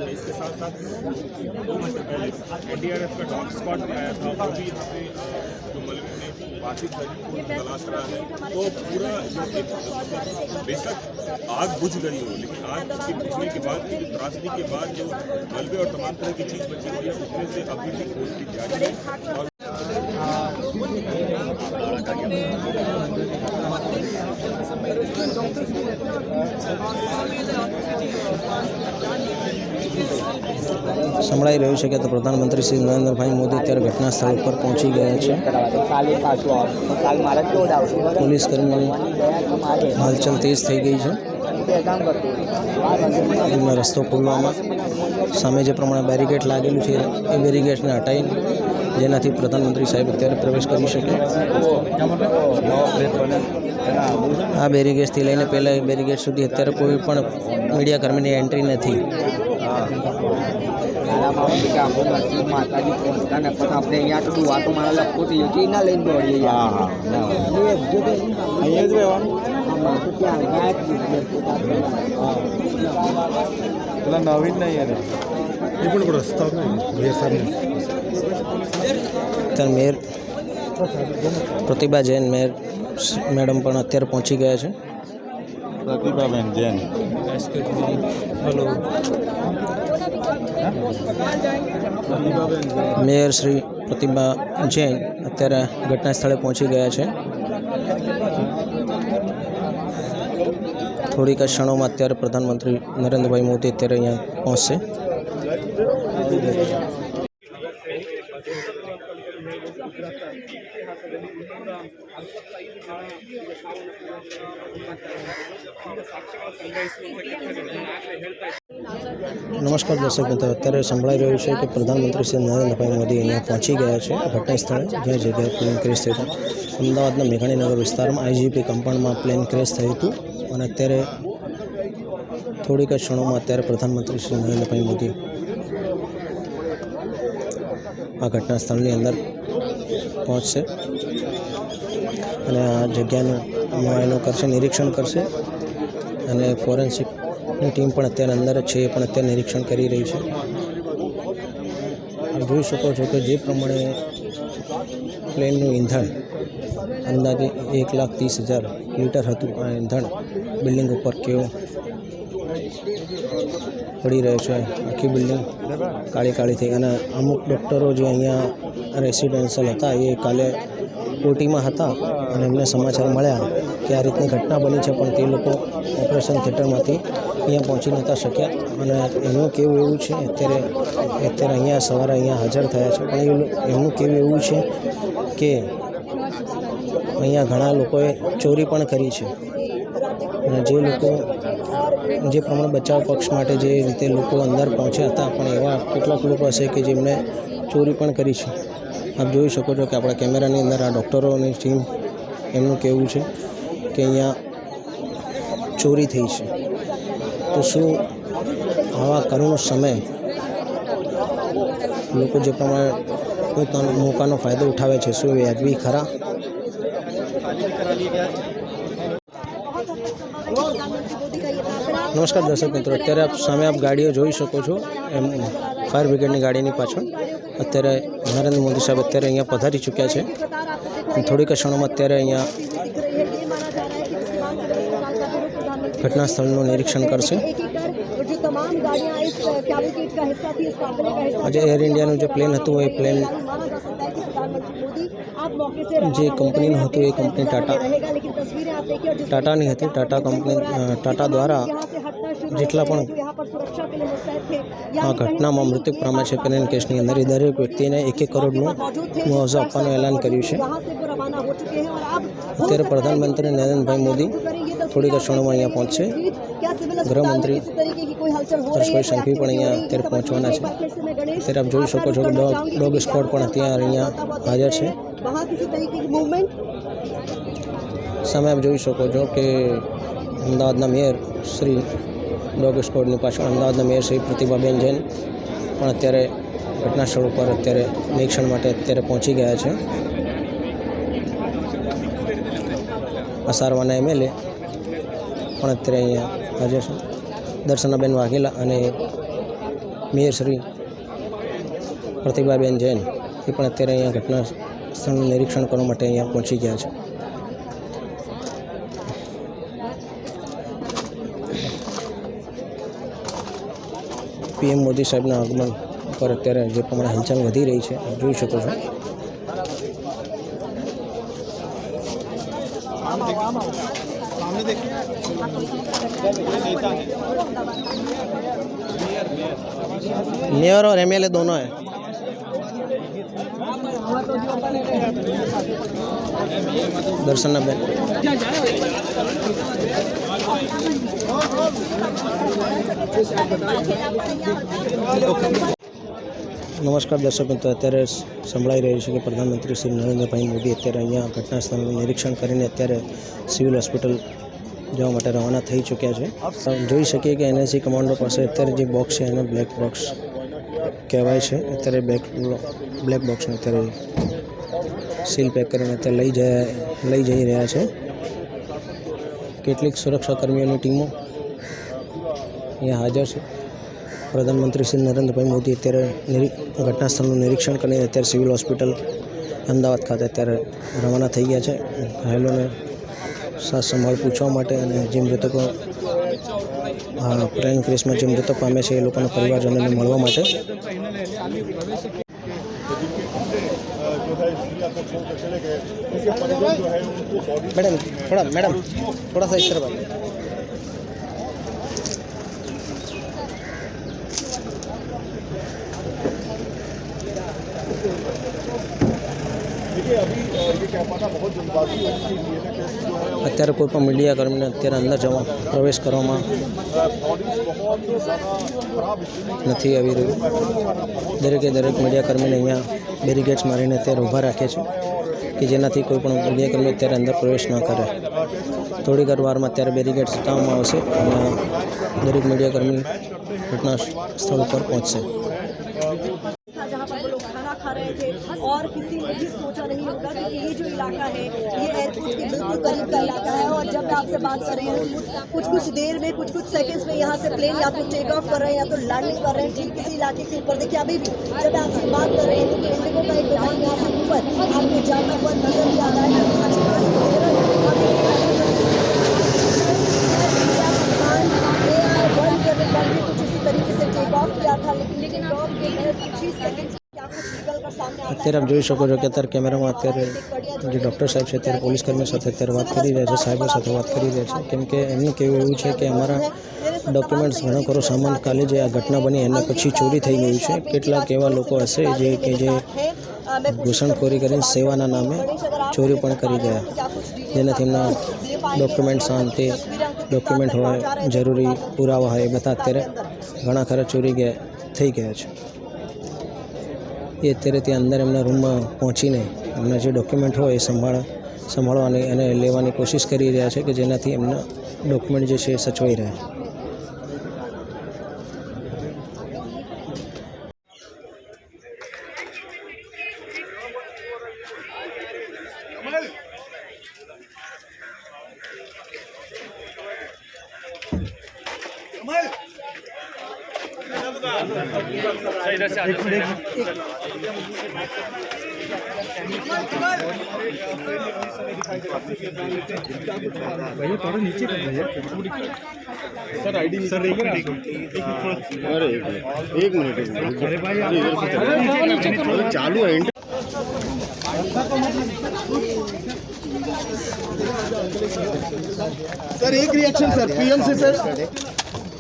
इसके साथ साथ 2 घंटे पहले एनडीआरएफ का डॉग स्क्वाड भी आया था, वो भी यहाँ पे जो मलबे में बातचीत करी को तलाश रहा है। तो पूरा बेशक आग बुझ गई हो, लेकिन आग के बुझने के बाद जो त्रासदी के बाद जो मलबे और तमाम तरह की चीज़ बची हुई है उसमें से अभी भी खोज की जारी है। और સંભળાઈ રહ્યું છે કે પ્રધાનમંત્રી શ્રી નરેન્દ્રભાઈ મોદી અત્યારે ઘટના સ્થળ પર પહોંચી ગયા છે। પોલીસ કર્મીઓની હલચલ તેજ થઈ ગઈ છે એમનો રસ્તો ખોલવામાં। સામે જે પ્રમાણે બેરિકેડ લાગેલું છે એ બેરિકેડને હટાવીને જેનાથી પ્રધાનમંત્રી સાહેબ અત્યારે પ્રવેશ કરી શકે। આ બેરિકેડથી લઈને પહેલાં એ બેરિકેડ સુધી અત્યારે કોઈ પણ મીડિયા કર્મીની એન્ટ્રી નથી। નવીન નહીં એ પણ રસ્તા અત્યારે મેયર પ્રતિભા જૈન મેયર મેડમ પણ અત્યારે પહોંચી ગયા છે। પ્રતિભાબેન જૈન હેલો મેયર શ્રી પ્રતિભા જૈન અત્યારે ઘટના સ્થળે પહોંચી ગયા છે। થોડીક ક્ષણોમાં અત્યારે પ્રધાનમંત્રી નરેન્દ્રભાઈ મોદી અત્યારે અહીંયા પહોંચશે। નમસ્કાર દર્શક મિત્રો, અત્યારે સંભળાઈ રહ્યું છે કે પ્રધાનમંત્રી શ્રી નરેન્દ્રભાઈ મોદી અહીંયા પહોંચી ગયા છે ઘટના સ્થળે જે જગ્યાએ પ્લેન ક્રેશ થયું હતું। અમદાવાદના મેઘાણીનગર વિસ્તારમાં આઈજીપી કમ્પાઉન્ડમાં પ્લેન ક્રેશ થયું હતું અને અત્યારે થોડીક જ ક્ષણોમાં અત્યારે પ્રધાનમંત્રી શ્રી નરેન્દ્રભાઈ મોદી આ ઘટના સ્થળની અંદર પહોંચશે અને આ જગ્યાનું મુઆયનો કરશે, નિરીક્ષણ કરશે અને ફોરેન્સિકની ટીમ પણ અત્યારે અંદર જ છે, એ પણ અત્યારે નિરીક્ષણ કરી રહી છે। જોઈ શકો છો કે જે પ્રમાણે પ્લેનનું ઈંધણ અંદાજે 1,30,000 લીટર હતું, આ ઈંધણ બિલ્ડિંગ ઉપર કેવું પડી રહ્યું છે। આખી બિલ્ડિંગ કાળી કાળી થઈ અને અમુક ડૉક્ટરો જે અહીંયા રેસિડેન્શિયલ હતા એ કાલે ઓટીમાં હતા અને એમને સમાચાર મળ્યા કે આ રીતની ઘટના બની છે, પણ તે લોકો ઓપરેશન થિયેટરમાંથી અહીંયા પહોંચી નહોતા શક્યા અને એમનું કહેવું એવું છે અત્યારે અહીંયા સવારે અહીંયા હાજર થયા છે, પણ એમનું કહેવું એવું છે કે અહીંયા ઘણા લોકોએ ચોરી પણ કરી છે અને જે લોકો જે પ્રમાણે બચાવ પક્ષ માટે જે રીતે લોકો અંદર પહોંચ્યા હતા, પણ એવા કેટલાક લોકો હશે કે જેમણે ચોરી પણ કરી છે। આપ જોઈ શકો છો કે આપણા કેમેરાની અંદર આ ડૉક્ટરોની ટીમ એમનું કહેવું છે કે અહીંયા ચોરી થઈ છે। તો શું આવા કરુણ સમય લોકો જે પ્રમાણે પોતાનો મોકાનો ફાયદો ઉઠાવે છે, શું એ વ્યાજબી ખરા? નમસ્કાર દર્શક મિત્રો, અત્યારે સામે આપ ગાડીઓ જોઈ શકો છો, એમ ફાયર બ્રિગેડની ગાડીની પાછળ અત્યારે નરેન્દ્ર મોદી સાહેબ અત્યારે અહીંયા પધારી ચૂક્યા છે। થોડીક ક્ષણોમાં અત્યારે અહીંયા ઘટના સ્થળનું નિરીક્ષણ કરશે। આજે એર ઇન્ડિયાનું જે પ્લેન હતું એ પ્લેન જે કંપનીનું હતું એ કંપની ટાટાની હતી। ટાટા દ્વારા જેટલા પણ આ ઘટનામાં મૃત્યુ પામ્યા છે પેનલ કેસની અંદર એ દરેક વ્યક્તિને 1-1 કરોડનું મુઆવઝો આપવાનું એલાન કર્યું છે. અત્યારે પ્રધાનમંત્રી નરેન્દ્રભાઈ મોદી થોડીક ક્ષણોમાં અહીંયા પહોંચશે. ગૃહમંત્રી હર્ષભાઈ સંઘવી પણ અહીંયા અત્યારે પહોંચવાના છે. અત્યારે આપ જોઈ શકો છો કે ડોગ સ્ક્વોડ પણ અત્યારે અહીંયા હાજર છે. સામે આપ જોઈ શકો છો કે અમદાવાદના મેયર શ્રી ડોગ સ્ક્વોડની પાછળ અમદાવાદના મેયર શ્રી પ્રતિભાબેન જૈન પણ અત્યારે ઘટના સ્થળ ઉપર અત્યારે નિરીક્ષણ માટે અત્યારે પહોંચી ગયા છે. અસારવાના MLA પણ અત્યારે અહીંયા હાજર છે. દર્શનાબેન વાઘેલા અને મેયર શ્રી પ્રતિભાબેન જૈન એ પણ અત્યારે અહીંયા ઘટના સ્થળનું નિરીક્ષણ કરવા માટે અહીંયા પહોંચી ગયા છે. PM મોદી સાહેબના આગમન પર અત્યારે જે પ્રમાણે હલચલ વધી રહી છે આપ જોઈ શકો છો. मेयर और MLA दोनों है. दर्शनाबेन નમસ્કાર દર્શક મિત્રો, અત્યારે સંભળાઈ રહ્યું છે કે પ્રધાનમંત્રી શ્રી નરેન્દ્રભાઈ મોદી અત્યારે અહીંયા ઘટના સ્થળનું નિરીક્ષણ કરીને અત્યારે સિવિલ હોસ્પિટલ જવા માટે રવાના થઈ ચૂક્યા છે. જોઈ શકીએ કે NSG કમાન્ડો પાસે અત્યારે જે બોક્સ છે એને બ્લેક બોક્સ કહેવાય છે. અત્યારે બ્લેક બોક્સને અત્યારે સીલ પેક કરીને અત્યારે લઈ જઈ રહ્યા છે. કેટલીક સુરક્ષાકર્મીઓની ટીમો અહીંયા હાજર છે. પ્રધાનમંત્રી શ્રી નરેન્દ્રભાઈ મોદી અત્યારે ઘટના સ્થળનું નિરીક્ષણ કરીને અત્યારે સિવિલ હોસ્પિટલ અમદાવાદ ખાતે અત્યારે રવાના થઈ ગયા છે. ઘાયલોને સાથ સંભાળ પૂછવા માટે અને જે મૃતકો પ્લેન ક્રેશમાં જે મૃતક પામે છે એ લોકોના પરિવારજનોને મળવા માટે. मैडम थोड़ा सा इस तरफ અત્યારે કોઈ પણ મીડિયા કર્મીને અત્યારે અંદર જવા પ્રવેશ કરવામાં નથી આવી રહ્યું. દરેક મીડિયા કર્મીને અહીંયા બેરિકેડ્સ મારીને અત્યારે ઊભા રાખે છે કે જેનાથી કોઈ પણ મીડિયા કર્મી અત્યારે અંદર પ્રવેશ ન કરે. થોડીક વારમાં અત્યારે બેરિકેડ્સ હટાવવામાં આવશે અને દરેક મીડિયા કર્મી ઘટના સ્થળ ઉપર પહોંચશે. जहाँ पर वो लोग खाना खा रहे थे और किसी ने भी सोचा नहीं होगा कि ये जो इलाका है ये एयरपोर्ट के बिल्कुल करीब का इलाका है. और जब मैं आपसे बात कर रही हूँ कुछ देर में कुछ सेकंड्स में यहाँ से प्लेन या तो टेक ऑफ कर रहे हैं या तो लैंडिंग कर रहे हैं ठीक किसी इलाके के ऊपर. देखिए अभी भी जब मैं आपसे बात कर रही हूँ तो इंडिगो का एक विमान यहाँ से ऊपर आपको जाता हुआ नजर भी आ रहा है. कुछ इसी तरीके से टेक ऑफ किया था लेकिन અત્યારે આપ જોઈ શકો છો કે અત્યારે કેમેરામાં અત્યારે જે ડૉક્ટર સાહેબ છે અત્યારે પોલીસ કર્મીઓ સાથે અત્યારે વાત કરી રહ્યા છે, સાહેબો સાથે વાત કરી રહ્યા છે. કેમ કે એમનું કહેવું એવું છે કે અમારા ડોક્યુમેન્ટ્સ ઘણો ખરો સામાન કાલે જે આ ઘટના બની એના પછી ચોરી થઈ ગયું છે. કેટલાક એવા લોકો હશે જે ઘૂસણખોરી કરીને સેવાના નામે ચોરી પણ કરી ગયા, જેનાથી એમના ડોક્યુમેન્ટ શાંતિ ડોક્યુમેન્ટ હોય જરૂરી પુરાવા હોય એ બધા અત્યારે ઘણા ખરા ચોરી થઈ ગયા છે. એ અત્યારે ત્યાં અંદર એમના રૂમમાં પહોંચીને એમના જે ડોક્યુમેન્ટ હોય એ સંભાળવાની અને લેવાની કોશિશ કરી રહ્યા છે કે જેનાથી એમના ડોક્યુમેન્ટ જે છે એ સચવાઈ રહે. भैया थोड़ा नीचे कर भैया सर आईडी सर एक मिनट अरे भाई चालू है सर. एक रिएक्शन सर PM से sir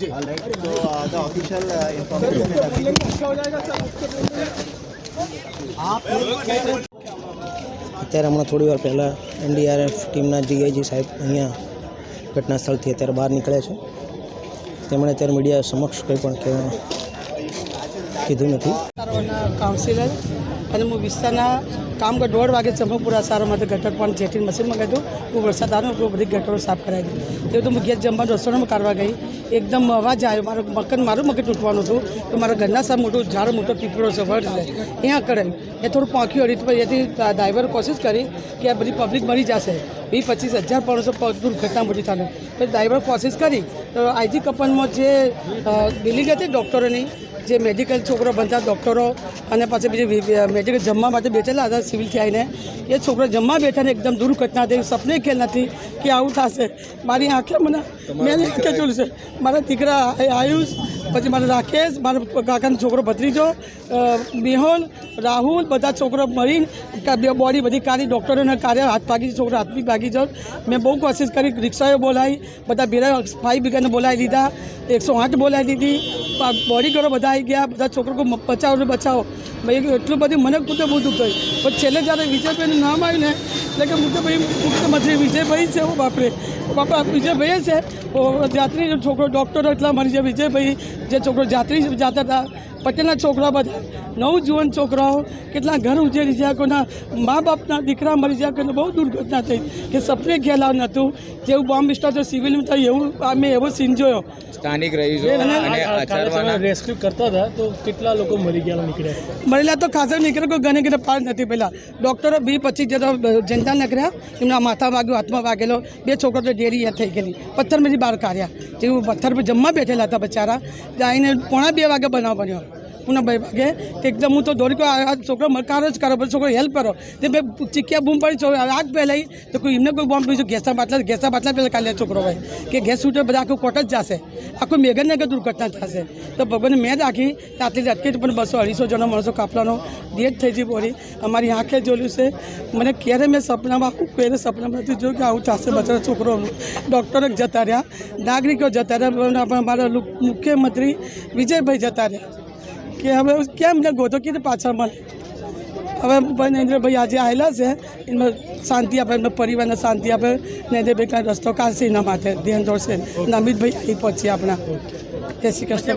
So the official information અત્યારે હમણાં થોડી વાર પહેલાં NDRF ટીમના DIG સાહેબ અહીંયા ઘટના સ્થળથી અત્યારે બહાર નીકળ્યા છે. તેમણે અત્યારે મીડિયા સમક્ષ કંઈ પણ કીધું નથી. કાઉન્સિલર અને હું વિસ્તારના કામ કર 1:30 વાગે ચંપકપુરા સારામાંથી ગટર પણ જેટી મશીન મંગાવ્યું. ખૂબ વરસાદ આવ્યો, ખૂબ બધી ગટરો સાફ કરાવી દીધી. એ તો હું ગેસ જમવાનું રસોડામાં કાઢવા ગઈ, એકદમ અવાજ આવ્યો. મારું મગજ તૂટવાનું હતું. તો મારા ઘરના સામે મોટો પીપળો છે, વડ છે, અહીંયા કરેલું. એ થોડું પાંખ્યું અડી, તો એથી ડ્રાઈવરે કોશિશ કરી કે આ બધી પબ્લિક મરી જશે. 20-25 હજાર દુર્ઘટના મોટી ચાલુ. તો ડ્રાઈવર કોશિશ કરી તો IG કંપનીમાં જે બિલ્ડિંગ હતી ડૉક્ટરોની, જે મેડિકલ છોકરો બનતા ડૉક્ટરો અને પછી બીજી મેડિકલ જમવા માટે બેઠેલા હતા સિવિલથી આવીને, એ છોકરો જમવા બેઠા ને એકદમ દુર્ઘટના થઈ. સપને ખ્યાલ નથી કે આવું થશે. મારી આંખે મેં આંખે જોયું છે. મારા દીકરા આયુષ, પછી મારા રાકેશ, મારા કાકાનો છોકરો ભત્રીજો મેહોલ, રાહુલ, બધા છોકરો મરીને બોડી બધી કાઢી. ડૉક્ટરોને કાર્ય હાથ ભાગી, છોકરો હાથ બી ભાગી જાવ. મેં બહુ કોશિશ કરી, રિક્ષાઓ બોલાવી, બધા ભેરા ફાઈ બ્રિગેડને બોલાવી દીધા, 108 બોલાવી દીધી, બોડી ગાર્ડો બધા આવી ગયા. બધા છોકરો બચાવો. ભાઈ એટલું બધું મને પોતે બહુ દુઃખ થયું. પણ છેલ્લે જ્યારે વિજયભાઈનું નામ આવ્યું ને, એટલે કે મુખ્યમંત્રી વિજયભાઈ છે. ઓ બાપા વિજયભાઈ છે. જાત્રી છોકરો ડૉક્ટરો એટલા મરી જાય. વિજયભાઈ જે છોકરો જાત્રી જતા હતા, પટેલના છોકરા બધા નવજુવાન છોકરાઓ કેટલા ઘર ઉજેરી ગયા, કોઈના મા બાપના દીકરા મરી ગયા, કોઈને બહુ દુર્ઘટના થઈ કે સપને ખ્યાલ નહોતું. જેવું બોમ્બ વિસ્ફોટ તો સિવિલમાં થયું એવું મેં એવો સીન જોયો. સ્થાનિક રહીશો અને રેસ્ક્યુ કરતા હતા તો કેટલા લોકો મરી ગયા નીકળ્યા? મરેલા તો ખાસ નીકળે, કોઈ ગણે કે પાર નથી. પહેલાં ડૉક્ટરો 20-25 જેટલા જનતા નીકળ્યા, એમના માથા વાગ્યું, હાથમાં વાગેલો. 2 છોકરો તો ડેરી યાદ થઈ ગયેલી, પથ્થરમાંથી બહાર કાઢ્યા. જેવું પથ્થર પર જમવા બેઠેલા હતા બચારા, આવીને 1:45 વાગે બનાવ બન્યો. 2 વાગે એકદમ હું તો દોડી ગયો, આ છોકરો મકારો જ કરો, પછી છોકરો હેલ્પ કરો. તે બે ચીક્યા બૂમ પડી, આગ પહેલાઈ તો કોઈ એમને કોઈ બોમ્બ બીજું ગેસના બાટલા પહેલાં કાઢ્યા છોકરો ભાઈ કે ગેસ છૂટે બધા આખું કોટ જ જશે, આખું મેઘનને કે દુર્ઘટના થશે. તો ભગવાનને મેં રાખી આટલી અટકી પણ 200-250 જણા માણસો કાપલાનો ડેથ થઈ ગઈ બોરી. અમારી આંખે જોયું છે. મને ક્યારે મેં સપનામાં નથી જોયું કે આવું થશે. બધા છોકરોનું ડૉક્ટરો જતા રહ્યા, નાગરિકો જતા રહ્યા, મારા મુખ્યમંત્રી વિજયભાઈ જતા રહ્યા કે હવે કેમ ને ગોતો કીધું પાછળ મળે. હવે નરેન્દ્રભાઈ આજે આવેલા છે, એમાં શાંતિ આપે, એમના પરિવારને શાંતિ આપે. નરેન્દ્રભાઈ કાંઈ રસ્તો કાઢશે એના માટે ધ્યાન દોરશે. અમિતભાઈ અહીં પહોંચીએ આપણા. જય શ્રી કૃષ્ણ.